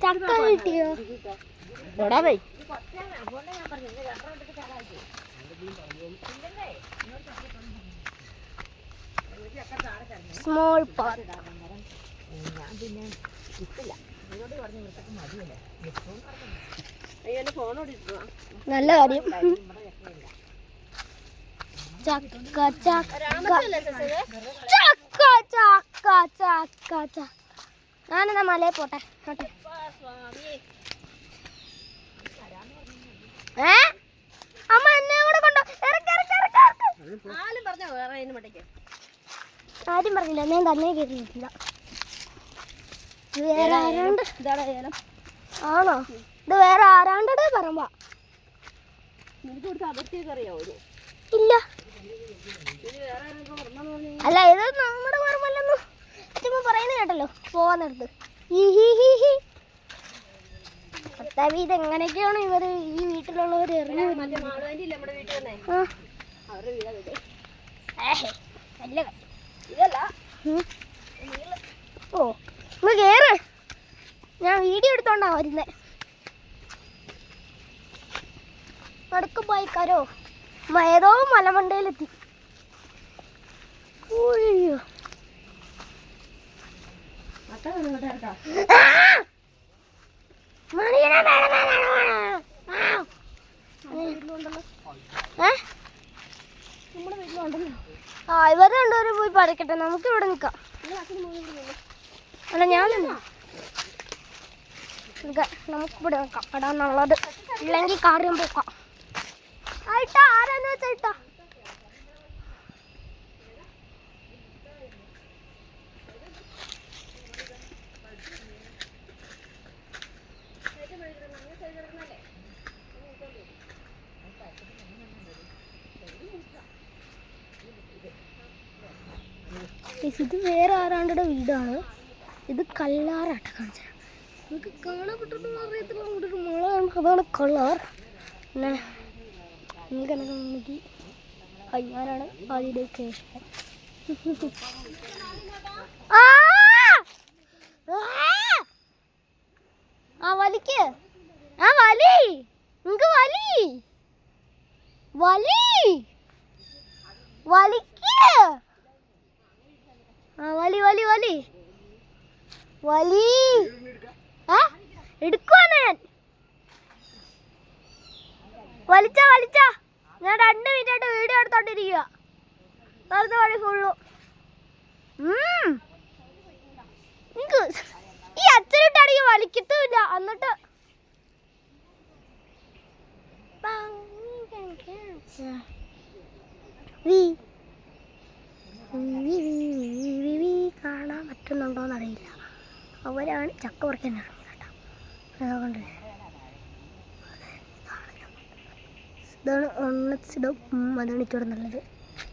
ചക്ക കിട്ടിയോ? Small part. നല്ല കാര്യം. ചക്ക ചക്ക ചക്ക ചക്ക ചക്ക ചക്ക. ഞാനെന്നാ മലയിൽ പോട്ടെ. അമ്മ എന്നെ കൂടെ കൊണ്ടോ. ആരും പറഞ്ഞില്ല, ഞാൻ തന്നെ കേട്ടില്ല. വേറെ ആരാണ്ട് ആണോ? ഇത് വേറെ ആരാണ്ടേ പറമ്പാ. ഇല്ല, അല്ല ഇത് നമ്മുടെ പറമ്പല്ലെന്നു ചുമ്മാ പറയുന്നത് കേട്ടല്ലോ പോവാന്നടുത്ത്. കർത്താവേ, ഇതെങ്ങനെയൊക്കെയാണ് ഇവര് ഈ വീട്ടിലുള്ളവർ എറിഞ്ഞു. ഓ ഒന്ന് കേറ്, ഞാൻ വീഡിയോ എടുത്തോണ്ടാ വരുന്നേ. നടക്ക് പോയിക്കാരോ. ഏതോ മലമണ്ടയിലെത്തി. ഓയ്യോ, ഇവർ രണ്ടുപേരും പോയി പറിക്കട്ടെ, നമുക്ക് ഇവിടെ നിൽക്കാം. അല്ല ഞാൻ നമുക്കിവിടെ നിൽക്കാം. ഇടാന്നുള്ളത് ഇല്ലെങ്കിൽ കാര്യം പോക്കാം. ആയിട്ടാ ആരാന്ന് വെച്ചാ ഇട്ടാ. ഇത് വേറെ ആരാണ്ടുടെ വീടാണ്. ഇത് കള്ളാറാട്ട കാണിച്ചത്. നമുക്ക് കാണാൻ പറ്റുന്ന അറിയത്തില്ല. നമ്മുടെ ഒരു മുള, അതാണ് കള്ളാർ. പിന്നെ നിങ്ങൾക്ക് എന്നെ നോക്കി ഞാനാണ് ആദ്യമൊക്കെ. ആ വലിക്ക്, ആ വലി, നിങ്ങൾക്ക് വലി വലി വലിക്ക്. ആ വലി വലി വലി വലി. എടുക്കുവാ ഞാൻ. വലിച്ച വലിച്ച. ഞാൻ 2 മിനിറ്റായിട്ട് വീഡിയോ എടുത്തോണ്ടിരിക്കുക. വെറുതെ വഴി ഫുള്ളു. നിങ്ങൾക്ക് ഈ അച്ഛനിട്ടാണെങ്കിൽ വലിക്കത്തുമില്ല. എന്നിട്ട് കാണാൻ പറ്റുന്നുണ്ടോന്നറിയില്ല. അവരാണ് ചക്ക പറിക്കാൻ ഇറങ്ങി കേട്ടോ. അതുകൊണ്ട് ഇതാണ് ഒന്നച്ചിടും. അതാണ് ഇച്ചിടെ നല്ലത്.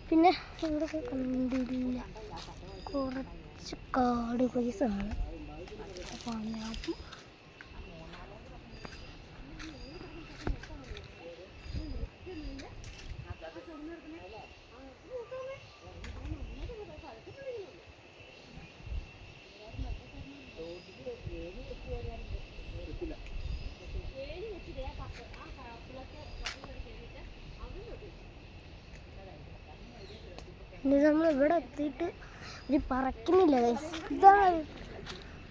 പിന്നെ ഇവിടെ കണ്ടില്ല, കുറച്ച് കാട് പ്ലേസാണ്. അപ്പം നമ്മൾ ഇവിടെ എത്തിയിട്ട് ഒരു പറക്കുന്നില്ല. ഇതാണ്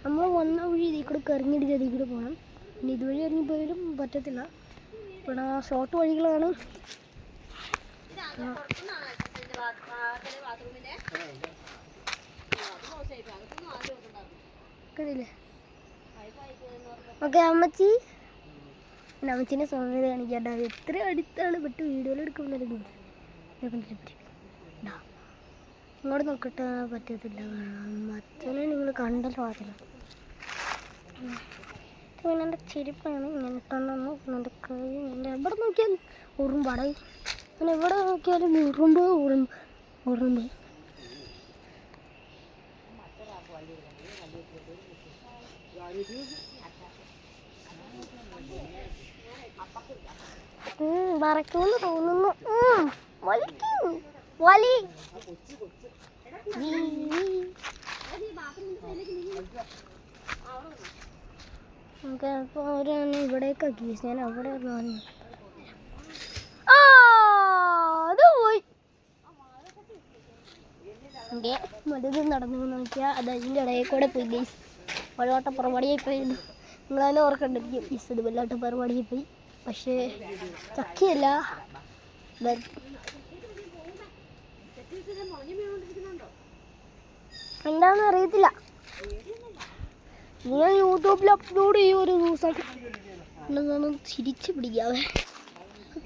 നമ്മൾ വന്ന വഴി. ഇതിൽ കൂടെ കറങ്ങിയിട്ട് ഇതിൽ കൂടെ പോകണം. പിന്നെ ഇതുവഴി ഇറങ്ങിപ്പോയാലും പറ്റത്തില്ല. ഇവിടെ ഷോർട്ട് വഴികളാണ്. കണ്ടില്ലേ? ഓക്കെ അമ്മച്ചി, പിന്നെ അമ്മച്ചീനെ സ്വന്തം കാണിക്കാട്ടോ. എത്ര അടുത്താണ്, പെട്ട് വീഡിയോയിൽ എടുക്കുന്നുണ്ട്. ഇങ്ങോട്ട് നോക്കട്ടെ, പറ്റത്തില്ല. അച്ഛനെ നിങ്ങൾ കണ്ടല്ലോ ആദ്യം. പിന്നെ എൻ്റെ ചെരുപ്പാണ് ഇങ്ങനത്തെ. എൻ്റെ കൈ എവിടെ നോക്കിയാലും ഉറുമ്പാടേ. പിന്നെ എവിടെ നോക്കിയാലും ഉറുമ്പ് ഉറുമ്പ് ഉറുമ്പ്. വറക്കൂന്ന് തോന്നുന്നു. വലിക്കൂ വലി. നമുക്ക് അപ്പോൾ അവരാണ് ഇവിടേക്കാക്കി. ഞാൻ അവിടെ അത് പോയി മരുത് നടന്നു നോക്കിയാൽ അത് അതിൻ്റെ ഇടയിൽ കൂടെ പോയി ഗൈസ്. വള്ളോട്ട പരിപാടിയായി പോയി. നിങ്ങളതിനെ ഓർക്കണ്ടിരിക്കും ഗൈസ്, ഇത് വല്ലാത്ത പരിപാടിയായി പോയി. പക്ഷേ ചക്കിയല്ല, എന്താണെന്ന് അറിയത്തില്ല. ഞാൻ യൂട്യൂബിൽ അപ്ലോഡ് ചെയ്യും ഒരു ദിവസം. എന്താണ് ചിരിച്ച് പിടിക്കാവേ.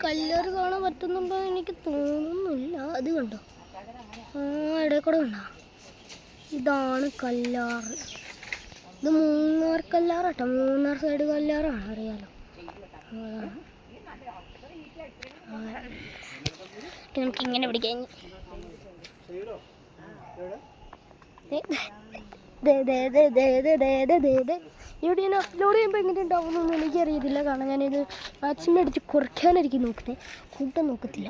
കല്ലേറ് കാണാൻ പറ്റുന്നുണ്ടോ എനിക്ക് തോന്നുന്നില്ല. അത് കണ്ടോ, ഇടയിൽ കൂടെ കണ്ടോ, ഇതാണ് കല്ലാറ്. ഇത് മൂന്നാർ കല്ലാറാട്ടോ, മൂന്നാർ സൈഡ് കല്ലാറാണ്, അറിയാലോ. നമുക്ക് ഇങ്ങനെ പിടിക്കാൻ ഇവിടെ ഞാൻ അപ്ലോഡ് ചെയ്യുമ്പോൾ എങ്ങനെ ഉണ്ടാവുമെന്നൊന്നും എനിക്കറിയത്തില്ല. കാരണം ഞാനിത് മാക്സിമം അടിച്ച് കുറയ്ക്കാനായിരിക്കും നോക്കുന്നത്, കൂട്ടാൻ നോക്കത്തില്ല.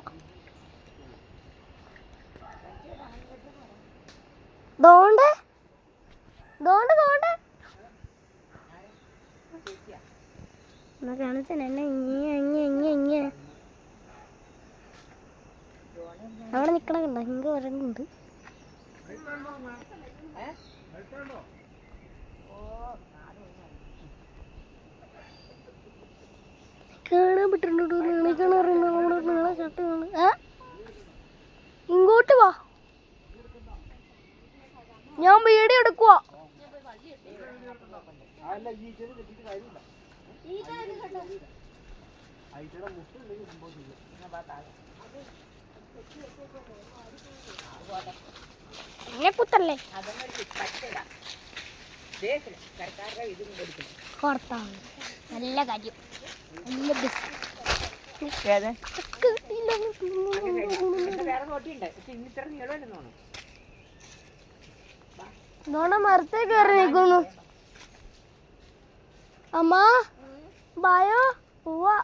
ദോണ്ടേ എന്നാ കാണിച്ചാൽ എന്നെ അവിടെ നിൽക്കണുണ്ടോ? ഇങ്ങ് വരണുണ്ട്. കാണാൻ പറ്റുന്നുണ്ടോ? നിങ്ങളെ ഷർട്ട് കാണും. ഇങ്ങോട്ട് വാ, ഞാൻ വീഡിയോ എടുക്കുവാ. എന്നെ കുത്തല്ലേ നല്ല കാര്യം, നല്ല ബെസ്റ്റ്. മരത്തെ കയറി നിൽക്കുന്നു. അമ്മ ബായോ പോവാ.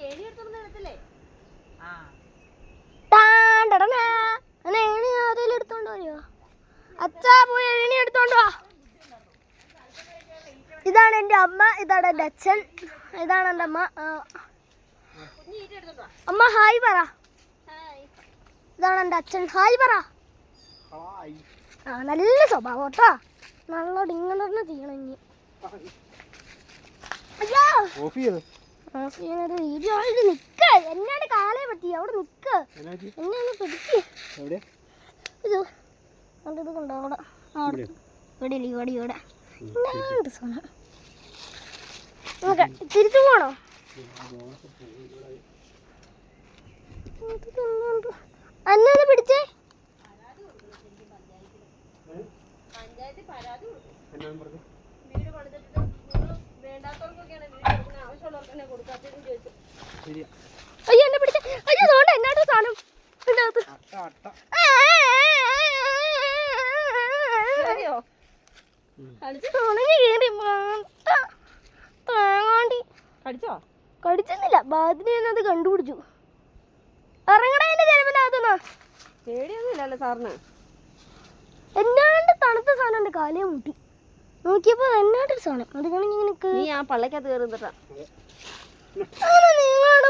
ഏണി എടുത്തോണ്ട് വരുവോ? അച്ഛാ പോയി ഏണി എടുത്തോണ്ട് വാ. ഇതാണ് എൻ്റെ അമ്മ, ഇതാണ് എൻ്റെ അച്ഛൻ, ഇതാണ് എൻ്റെ അമ്മ. അമ്മ ഹായ് പറ. ഇതാണ് എൻ്റെ അച്ഛൻ, ഹായ് പറ. നല്ല സ്വഭാവം കേട്ടോ, നല്ല ഇങ്ങനെ ചെയ്യണം. ഇനി വീഡിയോ നിക്ക, എന്നാണ് കാലേ പറ്റി, അവിടെ നിക്ക, എന്നെ പിടിക്ക്. ഇത് കണ്ടോ അവിടെ, ഇവിടെ തിരിച്ചു പോണോ? അന്നത് പിടിച്ചേ. അയ്യോ എന്നെ പിടിച്ചേ, അയ്യോ അതുകൊണ്ട് എന്നാട്ട് സാധനം ഇതിനകത്ത്. കടിച്ചെന്നില്ല, ബാദിനെ അത് കണ്ടുപിടിച്ചു. ഇറങ്ങണേന്റെ ചെലവിനകത്തുനിന്ന് പേടിയൊന്നുമില്ലല്ലോ സാറിന്. എന്നാണ്ട് തണുത്ത സാധനം ഉണ്ട്, കാലേ മുട്ടി നോക്കിയപ്പോ എന്നാട്ടൊരു സാധനം. അത് കണക്ക് നീ ആ പള്ളക്കകത്ത് കയറുന്നിട്ടാ നിങ്ങളോട്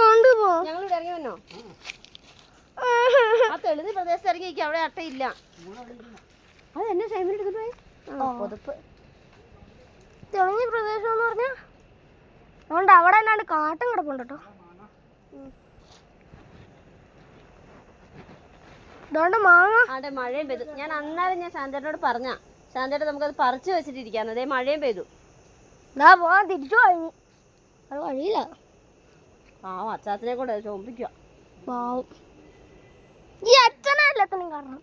കൊണ്ടുപോ. ഞങ്ങളിവിടെ ഇറങ്ങി വന്നോ? ആ തെളിഞ്ഞ പ്രദേശത്ത് ഇറങ്ങി, അവിടെ അട്ടയില്ല. അത് എന്നെ ഷൈമിൽ എടുത്തിട്ട് പൊതുപ്പ് തെളിഞ്ഞ പ്രദേശം എന്ന് പറഞ്ഞാ അതുകൊണ്ട് അവിടെ എന്നാണ്ട് കാട്ടം കിടപ്പുണ്ട് കേട്ടോ. ഇതുകൊണ്ട് മാങ്ങ അതെ മഴയും പെയ്തു. ഞാൻ അന്നേരം ഞാൻ ശാന്തേട്ടനോട് പറഞ്ഞ, ശാന്തേട്ടൻ നമുക്കത് പറിച്ചു വെച്ചിട്ടിരിക്കാന്ന്. അതേ മഴയും പെയ്തു. ഇതാ പോവാൻ തിരിച്ചു കഴിഞ്ഞു, അത് വഴിയില്ല. പാവം അച്ചാച്ചനെ കൊണ്ട് ചോമ്പിക്കുക. പാവം ഈ അച്ഛനല്ലത്തിനും കാരണം.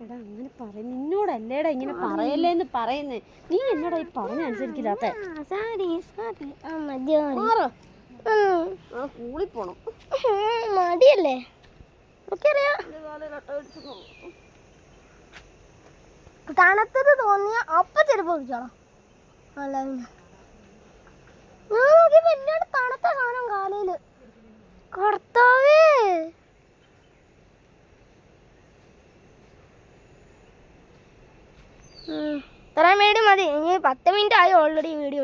എടാ അങ്ങനെ പറയും, നിന്നോടല്ലേടാ ഇങ്ങനെ പറയല്ലേന്ന് പറയുന്നേ. നീ എന്നോടാ ഈ പറഞ്ഞ അനുസരിക്കില്ലാത്ത. സ്കൂളിൽ പോണം, മടിയല്ലേ? തണുത്തത് തോന്നിയ അപ്പ ചെരുപ്പ് പിടിച്ചോളാം. അല്ല ഞാൻ നോക്കിയപ്പോ എന്നോട് തണുത്ത സാധനം കാലയില്. കർത്താവേ, ഇത്രയും വീഡിയോ മതി. ഇനി 10 മിനിറ്റ് ആയി ഓൾറെഡി വീഡിയോ.